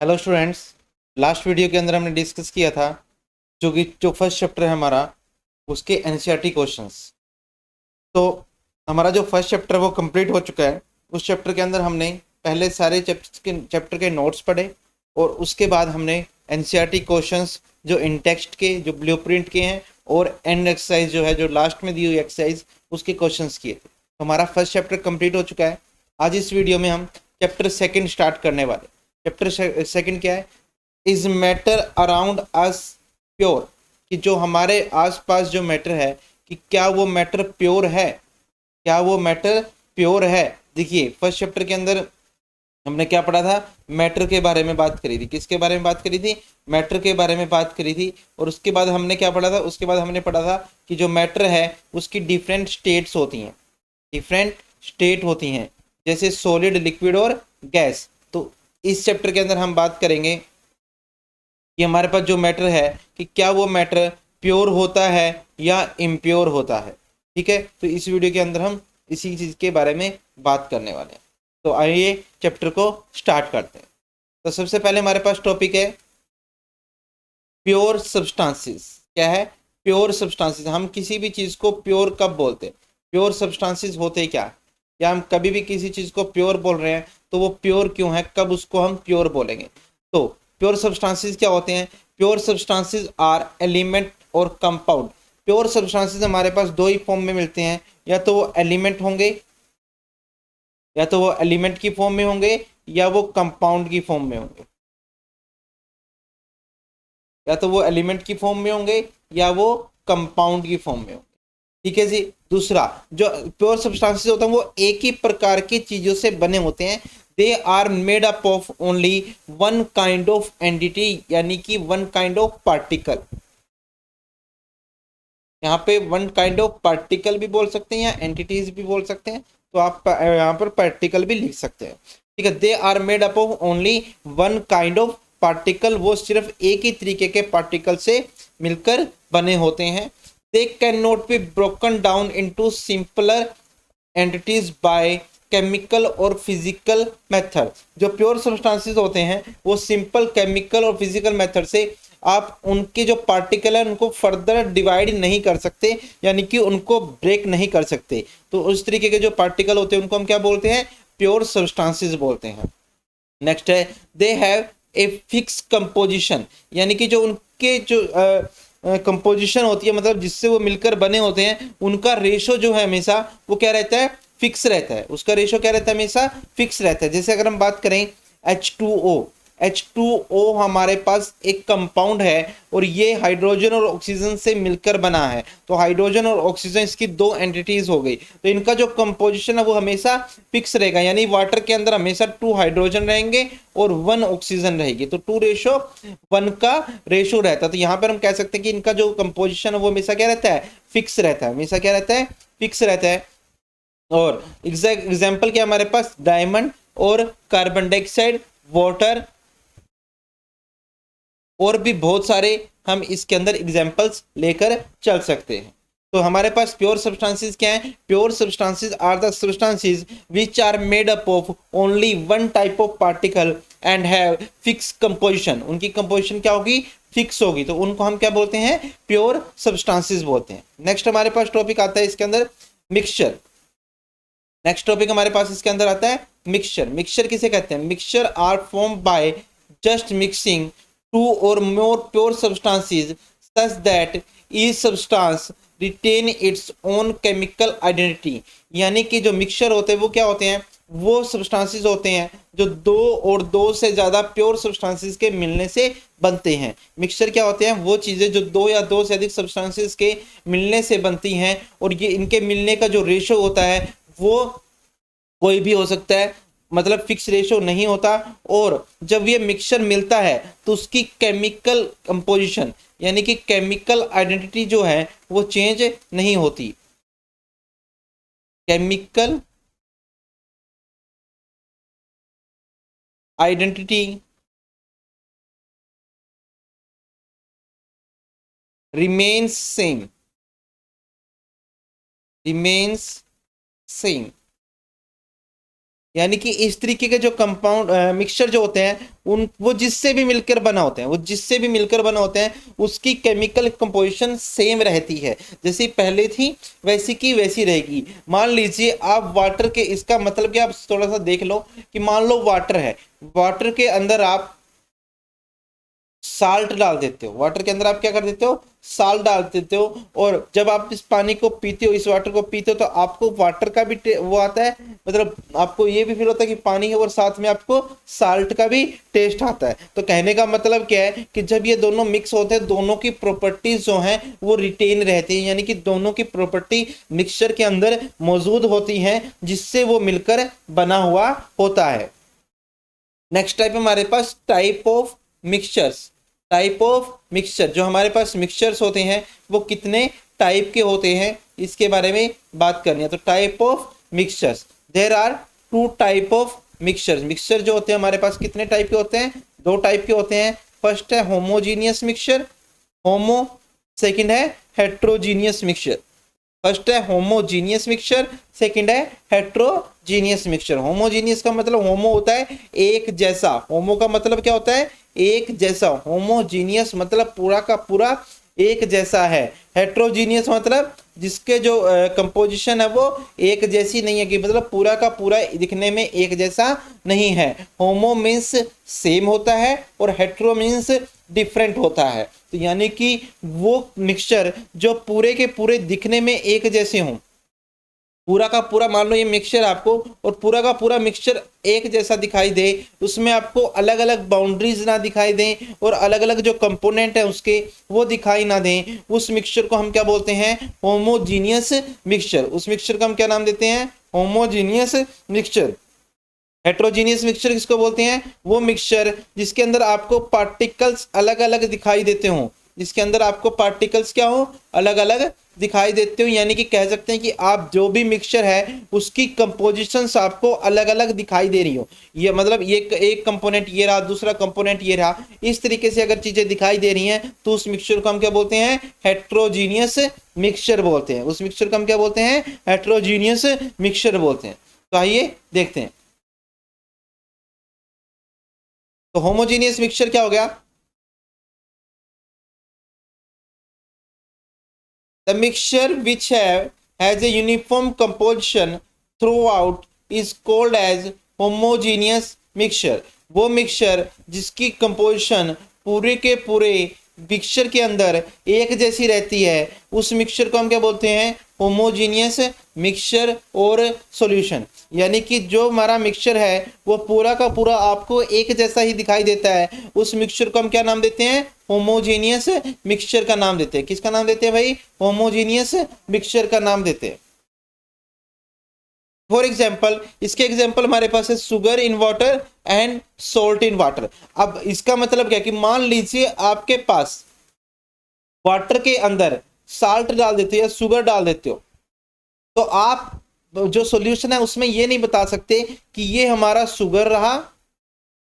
Hello students. Last video के अंदर हमने डिस्कस किया था जो फर्स्ट चैप्टर है हमारा उसके एनसीईआरटी क्वेश्चंस। तो हमारा जो फर्स्ट चैप्टर वो कंप्लीट हो चुका है। उस चैप्टर के अंदर हमने पहले सारे चैप्टर के नोट्स पढ़े और उसके बाद हमने एनसीईआरटी क्वेश्चंस जो इन टेक्स्ट के जो ब्लूप्रिंट के हैं और एंड एक्सरसाइज जो है जो लास्ट में दी हुई एक्सरसाइज उसके क्वेश्चंस किए थे। तो हमारा फर्स्ट चैप्टर कंप्लीट हो चुका है। आज इस वीडियो में हम चैप्टर सेकंड स्टार्ट करने वाले। चैप्टर सेकंड क्या है? Is matter around us pure, कि जो हमारे आसपास जो मैटर है कि क्या वो मैटर प्योर है, क्या वो मैटर प्योर है। देखिए फर्स्ट चैप्टर के अंदर हमने क्या पढ़ा था? मैटर के बारे में बात करी थी। किसके बारे में बात करी थी? मैटर के बारे में बात करी थी। और उसके बाद हमने क्या पढ़ा था? उसके बाद हमने पढ़ा था कि जो मैटर है उसकी डिफरेंट स्टेट्स होती हैं, डिफरेंट स्टेट होती हैं, जैसे सॉलिड, लिक्विड और गैस। तो इस चैप्टर के अंदर हम बात करेंगे कि हमारे पास जो मैटर है कि क्या वो मैटर प्योर होता है या इम्प्योर होता है। ठीक है, तो इस वीडियो के अंदर हम इसी चीज़ के बारे में बात करने वाले हैं। तो आइए चैप्टर को स्टार्ट करते हैं। तो सबसे पहले हमारे पास टॉपिक है प्योर सब्सटेंसेस। क्या है? Pure substances. हम किसी भी चीज़ को प्योर कब बोलते हैं? प्योर सब्सटेंसेस होते क्या? या हम कभी भी किसी चीज़ को प्योर बोल रहे हैं तो वो प्योर क्यों है, कब उसको हम प्योर बोलेंगे? तो प्योर सब्सटेंसेस क्या होते हैं? प्योर सब्सटेंसेस आर एलिमेंट और कंपाउंड। प्योर सब्सटेंसेस हमारे पास दो ही फॉर्म में मिलते हैं, या तो वो एलिमेंट होंगे, या तो वो एलिमेंट की फॉर्म में होंगे, या वो कंपाउंड की फॉर्म में होंगे। या तो वो एलिमेंट की फॉर्म में होंगे या वो कंपाउंड की फॉर्म में होंगे। ठीक है जी। दूसरा, जो प्योर सब्सटेंसेस होते हैं वो एक ही प्रकार की चीजों से बने होते हैं। They are made up of only one kind of entity, यानी कि वन काइंड ऑफ पार्टिकल। यहाँ पे वन काइंड ऑफ पार्टिकल भी बोल सकते हैं या एंटिटीज भी बोल सकते हैं। तो आप यहाँ पर पार्टिकल भी लिख सकते हैं। ठीक है, they are made up of only one kind of particle. वो सिर्फ एक ही तरीके के पार्टिकल से मिलकर बने होते हैं। They can not be broken down into simpler entities by chemical और फिजिकल मेथड। जो प्योर सब्सटेंसेस होते हैं वो सिंपल केमिकल और फिजिकल मेथड से आप उनके जो पार्टिकल है उनको फर्दर डिवाइड नहीं कर सकते, यानी कि उनको ब्रेक नहीं कर सकते। तो उस तरीके के जो पार्टिकल होते हैं उनको हम क्या बोलते हैं? प्योर सब्सटेंसेस बोलते हैं। नेक्स्ट है they have a fix composition, यानी कि जो उनके जो कंपोजिशन होती है, मतलब जिससे वो मिलकर बने होते हैं, उनका रेशो जो है हमेशा वो क्या रहता है? फिक्स रहता है। उसका रेशो क्या रहता है? हमेशा फिक्स रहता है। जैसे अगर हम बात करें H2O, H2O हमारे पास एक कंपाउंड है और ये हाइड्रोजन और ऑक्सीजन से मिलकर बना है। तो हाइड्रोजन और ऑक्सीजन इसकी दो एंटिटीज हो गई, तो इनका जो कंपोजिशन है वो हमेशा फिक्स रहेगा। यानी वाटर के अंदर हमेशा 2 हाइड्रोजन रहेंगे और 1 ऑक्सीजन रहेगी, तो 2:1 का रेशो रहता है। तो यहाँ पर हम कह सकते हैं कि इनका जो कंपोजिशन है वो हमेशा क्या रहता है? फिक्स रहता है। हमेशा क्या रहता है? फिक्स रहता है। और एग्जाम्पल क्या हमारे पास? डायमंड और कार्बन डाइऑक्साइड, वाटर और भी बहुत सारे हम इसके अंदर एग्जाम्पल्स लेकर चल सकते हैं। तो हमारे पास प्योर सब्सटेंसेस क्या है? Pure substances are the substances which are made up of only one type of particle and have fix composition. उनकी कंपोजिशन क्या होगी? फिक्स होगी। तो उनको हम क्या बोलते हैं? प्योर सब्सटेंसेस बोलते हैं। नेक्स्ट हमारे पास टॉपिक आता है इसके अंदर मिक्सचर। नेक्स्ट टॉपिक हमारे पास इसके अंदर आता है मिक्सचर। मिक्सचर किसे कहते हैं? Mixture are form by just mixing two or more pure substances such that each substance retain its own chemical identity. यानी कि जो मिक्सचर होते हैं वो क्या होते हैं? वो सब्सटेंसेस होते हैं जो दो और दो से ज्यादा प्योर सब्सटेंसेस के मिलने से बनते हैं। मिक्सचर क्या होते हैं? वो चीजें जो दो या दो से अधिक सब्सटेंसेस के मिलने से बनती हैं, और ये इनके मिलने का जो रेशो होता है वो कोई भी हो सकता है, मतलब फिक्स रेशो नहीं होता। और जब ये मिक्सचर मिलता है तो उसकी केमिकल कंपोजिशन यानी कि केमिकल आइडेंटिटी जो है वो चेंज नहीं होती। Chemical identity remains same, remains same. यानी कि इस तरीके के जो कंपाउंड मिक्सचर जो होते हैं उन वो जिससे भी मिलकर बना होते हैं, वो जिससे भी मिलकर बना होते हैं उसकी केमिकल कंपोजिशन सेम रहती है, जैसी पहले थी वैसी की वैसी रहेगी। मान लीजिए आप वाटर के, इसका मतलब कि आप थोड़ा सा देख लो कि मान लो वाटर है, वाटर के अंदर आप साल्ट डाल देते हो, वाटर के अंदर आप क्या कर देते हो, साल्ट डाल देते हो, और जब आप इस पानी को पीते हो, इस वाटर को पीते हो, तो आपको वाटर का भी वो आता है, मतलब आपको ये भी फील होता है कि पानी है, और साथ में आपको साल्ट का भी टेस्ट आता है। तो कहने का मतलब क्या है कि जब ये दोनों मिक्स होते हैं, दोनों की प्रॉपर्टीज जो हैं वो रिटेन रहती है, यानी कि दोनों की प्रॉपर्टी मिक्सचर के अंदर मौजूद होती हैं, जिससे वो मिलकर बना हुआ होता है। नेक्स्ट टाइप हमारे पास type of mixtures. Type of mixture, जो हमारे पास मिक्सचर्स होते हैं वो कितने टाइप के होते हैं, इसके बारे में बात करनी है। तो type of mixtures, there are two type of mixtures. Mixture जो होते हैं हमारे पास कितने टाइप के होते हैं, दो टाइप के होते हैं। फर्स्ट है होमोजीनियस मिक्सचर, होमो, सेकंड है हेट्रोजीनियस मिक्सचर। फर्स्ट है होमोजीनियस मिक्सचर, सेकंड है हेट्रोजीनियस मिक्सचर। होमोजीनियस का मतलब होमो होता है एक जैसा, होमो का मतलब क्या होता है, एक जैसा। होमोजीनियस मतलब पूरा का पूरा एक जैसा है। हेट्रोजीनियस मतलब जिसके जो कंपोजिशन है वो एक जैसी नहीं है, कि मतलब पूरा का पूरा दिखने में एक जैसा नहीं है। होमो मीन्स सेम होता है और हेट्रो मीन्स डिफरेंट होता है। तो यानी कि वो मिक्सचर जो पूरे के पूरे दिखने में एक जैसे हों, पूरा का पूरा मान लो ये मिक्सचर आपको, और पूरा का पूरा मिक्सचर एक जैसा दिखाई दे, उसमें आपको अलग अलग बाउंड्रीज ना दिखाई दें, और अलग अलग जो कंपोनेंट है उसके वो दिखाई ना दें, उस मिक्सचर को हम क्या बोलते हैं, होमोजीनियस मिक्सचर। उस मिक्सचर को हम क्या नाम देते हैं, होमोजीनियस मिक्सचर। हेट्रोजीनियस मिक्सचर किसको बोलते हैं, वो मिक्सचर जिसके अंदर आपको पार्टिकल्स अलग अलग दिखाई देते हों, जिसके अंदर आपको पार्टिकल्स क्या हो, अलग अलग दिखाई देते हो। यानी कि कह सकते हैं कि आप जो भी मिक्सचर है उसकी कंपोजिशंस आपको अलग अलग दिखाई दे रही हो। ये मतलब ये एक कंपोनेंट ये रहा, दूसरा कंपोनेंट ये रहा, इस तरीके से अगर चीजें दिखाई दे रही हैं तो उस मिक्सचर को हम क्या बोलते हैं, हेट्रोजीनियस मिक्सचर बोलते हैं। उस मिक्सचर को हम क्या बोलते हैं, हेट्रोजीनियस मिक्सचर बोलते हैं। तो आइए देखते हैं। तो होमोजीनियस मिक्सचर क्या हो गया, the mixture which has a uniform composition throughout is called as homogeneous mixture। वो मिक्सचर जिसकी कंपोजिशन पूरे के पूरे मिक्सचर के अंदर एक जैसी रहती है, उस मिक्सचर को हम क्या बोलते हैं, होमोजीनियस मिक्सचर और सॉल्यूशन। यानी कि जो हमारा मिक्सचर है वो पूरा का पूरा आपको एक जैसा ही दिखाई देता है, उस मिक्सचर को हम क्या नाम देते हैं, होमोजीनियस मिक्सचर का नाम देते हैं। किसका नाम देते हैं भाई, होमोजीनियस मिक्सचर का नाम देते हैं। फॉर एग्जाम्पल, इसके एग्जाम्पल हमारे पास है sugar in water and salt in water. अब इसका मतलब क्या है कि मान लीजिए आपके पास वाटर के अंदर साल्ट डाल देते हो या शुगर डाल देते हो, तो आप जो सॉल्यूशन है उसमें ये नहीं बता सकते कि ये हमारा शुगर रहा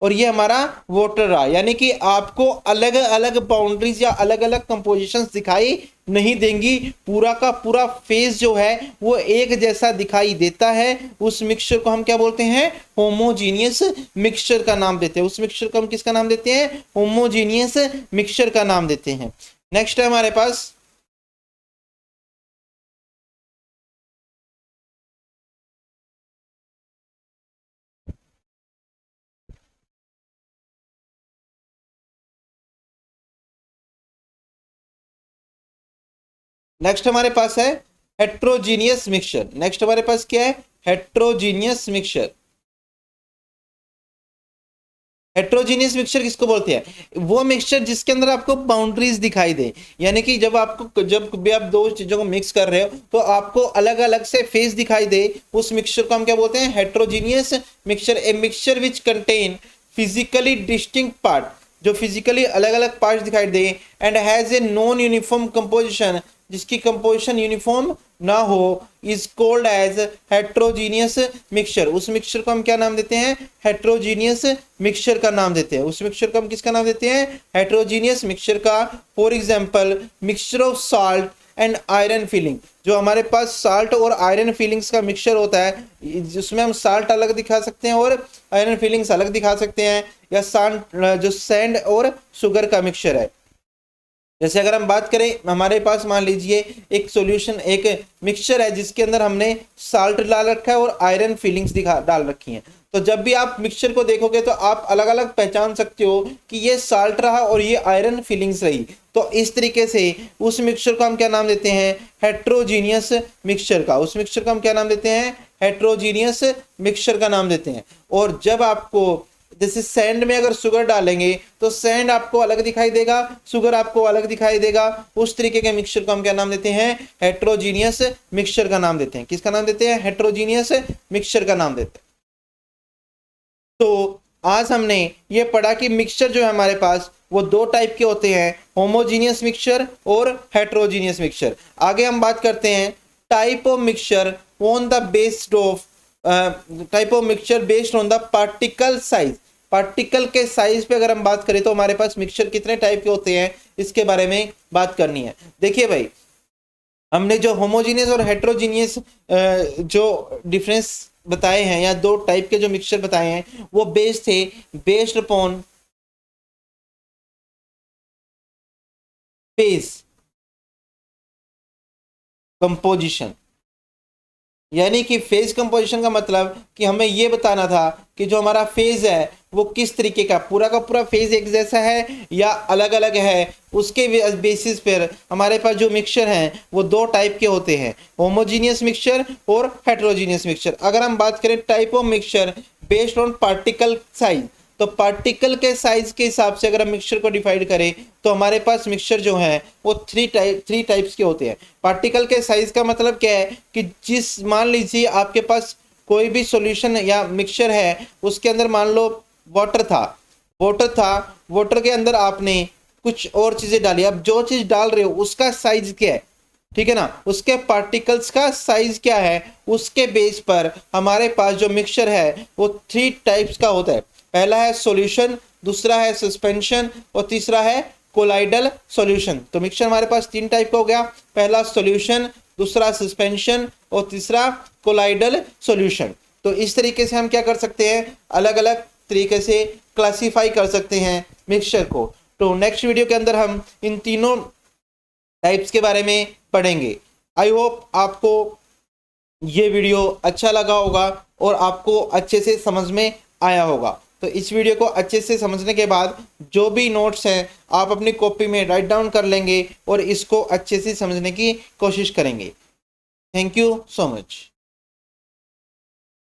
और ये हमारा वाटर रहा। यानी कि आपको अलग अलग बाउंड्रीज या अलग अलग कंपोजिशंस दिखाई नहीं देंगी, पूरा का पूरा फेज जो है वो एक जैसा दिखाई देता है। उस मिक्सचर को हम क्या बोलते हैं, होमोजीनियस मिक्सचर का नाम देते हैं। उस मिक्सचर को हम किसका नाम देते हैं, होमोजीनियस मिक्सचर का नाम देते हैं। नेक्स्ट है हमारे पास नेक्स्ट हमारे पास है हेट्रोजीनियस मिक्सचर। नेक्स्ट हमारे पास क्या है, हेट्रोजीनियस मिक्सचर। हेट्रोजीनियस मिक्सचर किसको बोलते हैं, वो मिक्सचर जिसके अंदर आपको बाउंड्रीज दिखाई दे। यानी कि जब भी आप दो चीजों को मिक्स कर रहे हो तो आपको अलग अलग से फेस दिखाई दे, उस मिक्सचर को हम क्या बोलते हैं, heterogeneous mixture. A mixture which contain physically distinct part, जो फिजिकली अलग अलग पार्ट दिखाई दे, and has a non uniform composition, जिसकी कंपोजिशन यूनिफॉर्म ना हो, is called as heterogeneous mixture. उस मिक्सचर को हम क्या नाम देते हैं, हेट्रोजीनियस मिक्सचर का नाम देते हैं। उस मिक्सचर को हम किसका नाम देते हैं, हेट्रोजीनियस मिक्सचर का। For example, mixture of salt and iron filling. जो हमारे पास साल्ट और आयरन फिलिंग्स का मिक्सचर होता है, जिसमें हम साल्ट अलग दिखा सकते हैं और आयरन फिलिंग्स अलग दिखा सकते हैं, या जो सैंड और शुगर का मिक्सचर है। जैसे अगर हम बात करें, हमारे पास मान लीजिए एक सॉल्यूशन, एक मिक्सचर है जिसके अंदर हमने साल्ट डाल रखा है और आयरन फिलिंग्स डाल रखी हैं। तो जब भी आप मिक्सचर को देखोगे तो आप अलग अलग पहचान सकते हो कि ये साल्ट रहा और ये आयरन फिलिंग्स रही। तो इस तरीके से उस मिक्सचर को हम क्या नाम देते हैं? हेट्रोजीनियस मिक्सचर का। उस मिक्सचर को हम क्या नाम देते हैं? हेट्रोजीनियस मिक्सचर का नाम देते हैं। और जब आपको जैसे सैंड में अगर शुगर डालेंगे तो सैंड आपको अलग दिखाई देगा, शुगर आपको अलग दिखाई देगा। उस तरीके के मिक्सचर को हम क्या नाम देते हैं? हेट्रोजीनियस मिक्सचर का नाम देते हैं। किसका नाम देते हैं? हेट्रोजीनियस मिक्सचर का नाम देते हैं। तो आज हमने ये पढ़ा कि मिक्सचर जो है हमारे पास वो दो टाइप के होते हैं, होमोजीनियस मिक्सचर और हेट्रोजीनियस मिक्सचर। आगे हम बात करते हैं type of mixture on the based of type of mixture based on the particle size. Particle के साइज पे अगर हम बात करें तो हमारे पास मिक्सचर कितने टाइप के होते हैं, इसके बारे में बात करनी है। देखिए भाई, हमने जो होमोजीनियस और हेट्रोजीनियस जो डिफरेंस बताए हैं, या दो टाइप के जो मिक्सचर बताए हैं, वो बेस्ड अपॉन फेज कंपोजिशन। यानी कि फेज कंपोजिशन का मतलब कि हमें ये बताना था कि जो हमारा फेज है वो किस तरीके का पूरा फेज एक जैसा है या अलग अलग है। उसके बेसिस पर हमारे पास जो मिक्सचर हैं वो दो टाइप के होते हैं, होमोजीनियस मिक्सचर और हेट्रोजीनियस मिक्सचर। अगर हम बात करें type of mixture based on particle size, तो पार्टिकल के साइज के हिसाब से अगर हम मिक्सचर को डिफाइंड करें तो हमारे पास मिक्सचर जो है वो थ्री टाइप्स के होते हैं। पार्टिकल के साइज का मतलब क्या है कि जिस मान लीजिए आपके पास कोई भी सॉल्यूशन या मिक्सचर है, उसके अंदर मान लो वाटर था, वाटर के अंदर आपने कुछ और चीजें डाली। अब जो चीज डाल रहे हो उसका साइज क्या है, ठीक है ना, उसके पार्टिकल्स का साइज क्या है, उसके बेस पर हमारे पास जो मिक्सचर है वो थ्री टाइप्स का होता है। पहला है सॉल्यूशन, दूसरा है सस्पेंशन और तीसरा है कोलाइडल सॉल्यूशन। तो मिक्सचर हमारे पास तीन टाइप का हो गया, पहला सॉल्यूशन, दूसरा सस्पेंशन और तीसरा कोलाइडल सॉल्यूशन। तो इस तरीके से हम क्या कर सकते हैं, अलग अलग तरीके से क्लासीफाई कर सकते हैं मिक्सचर को। तो नेक्स्ट वीडियो के अंदर हम इन तीनों टाइप्स के बारे में पढ़ेंगे। आई होप आपको ये वीडियो अच्छा लगा होगा और आपको अच्छे से समझ में आया होगा। तो इस वीडियो को अच्छे से समझने के बाद जो भी नोट्स हैं आप अपनी कॉपी में राइट डाउन कर लेंगे और इसको अच्छे से समझने की कोशिश करेंगे। Thank you so much.